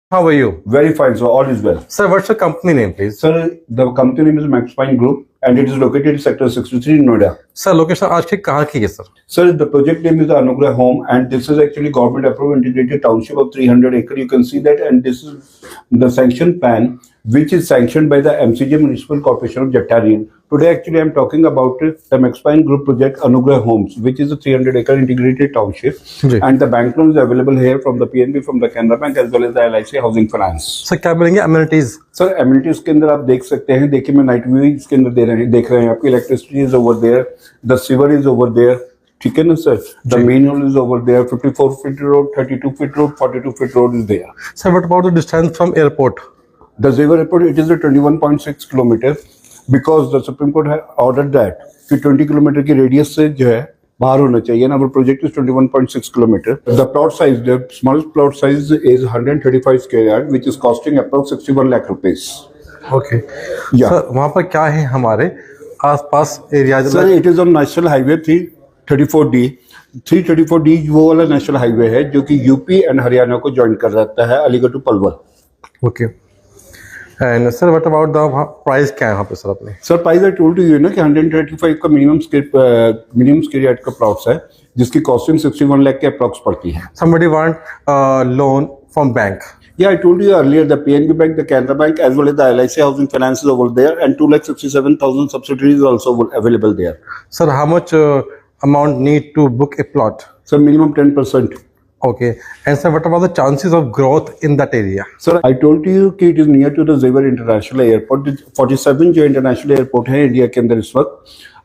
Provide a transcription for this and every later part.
How are you? Very fine, so all is well. Sir, what's your company name, please? Sir, the company name is Maxpine Group and it is located in Sector 63 in Noida. Sir, location आज की कहाँ की है, sir? Sir, the project name is the Anugrah Home and this is actually government approved integrated township of 300 acre. You can see that, and this is the sanction plan which is sanctioned by the MCJ Municipal Corporation of Jattarian. Today actually I am talking about the Maxpine Group project Anugrah Homes, which is a 300 acre integrated township. Ji. And the bank loan is available here from the PNB, from the Canara Bank as well as the LIC Housing Finance. Sir, क्या मिलेंगे amenities? Sir amenities के अंदर आप देख सकते हैं, देखिए मैं नाइट व्यू इसके अंदर देख रहे हैं आपकी electricity is over there, the sewer is over there, ठीक है ना sir, the main hall is over there, 54 feet road, 32 feet road, 42 feet road is there. Sir, what about the distance from airport? The Jewar airport it is 21.6 kilometre because the supreme court has ordered that कि 20 kilometre की radius से जो है बाहर होना चाहिए ना. Our project is 21.6 kilometer. The plot size, the smallest plot size is 135 square yard, which is costing approx 61 lakh rupees. Okay. Yeah. Sir, वहाँ पर क्या है हमारे आसपास area? Sir it is on national highway 334D. 334D वो वाला national highway है जो कि यूपी एंड हरियाणा को ज्वाइन कर रहता है, Aligarh to Palwal. Okay. And sir, what about the price क्या है वहाँ पे सर अपने? Sir price I told you ना कि 135 का मिनिमम स्क्वायर यार्ड का प्लॉट्स है जिसकी कॉस्टिंग 61 लाख के अप्रॉक्स पड़ती है. Somebody want loan from bank. Yeah, I told you earlier, the PNB Bank, the Canara Bank, as well as the LIC Housing Finance is over there, and 2,67,000 subsidiaries also available there. Sir, how much amount need to book a plot? So minimum 10%. Okay. And sir, what about the chances of growth in that area? Sir, I told you कि it is near to the Xavier International Airport. 47 जो international airport है India के अंदर इस वक्त,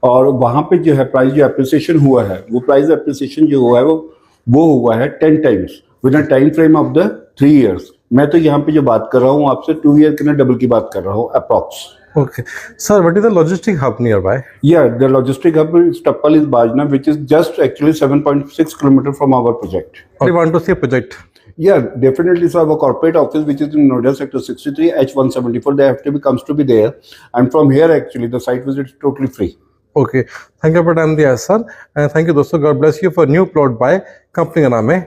और वहाँ पे जो है प्राइस जो एप्रिसिएशन हुआ है, वो प्राइस एप्रिसिएशन जो हुआ है वो हुआ है 10 times with a time frame of the 3 years. मैं तो यहाँ पे जो बात कर रहा हूँ आपसे 2 year के ना डबल की बात कर रहा हूँ approx. Okay. Sir, what is the logistic hub nearby? Yeah, the logistic hub is Tappal is Bajna, which is just actually 7.6 kilometer from our project. We want to see a project. Yeah, definitely. So our corporate office, which is in Noida Sector 63, H174, they have to be comes to be there, and from here actually the site visit is totally free. Okay. Thank you for time दिया sir, and thank you दोस्तों. God bless you for new plot by company का नाम है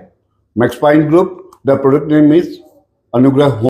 Maxpine Group. The product name is Anugrah Home.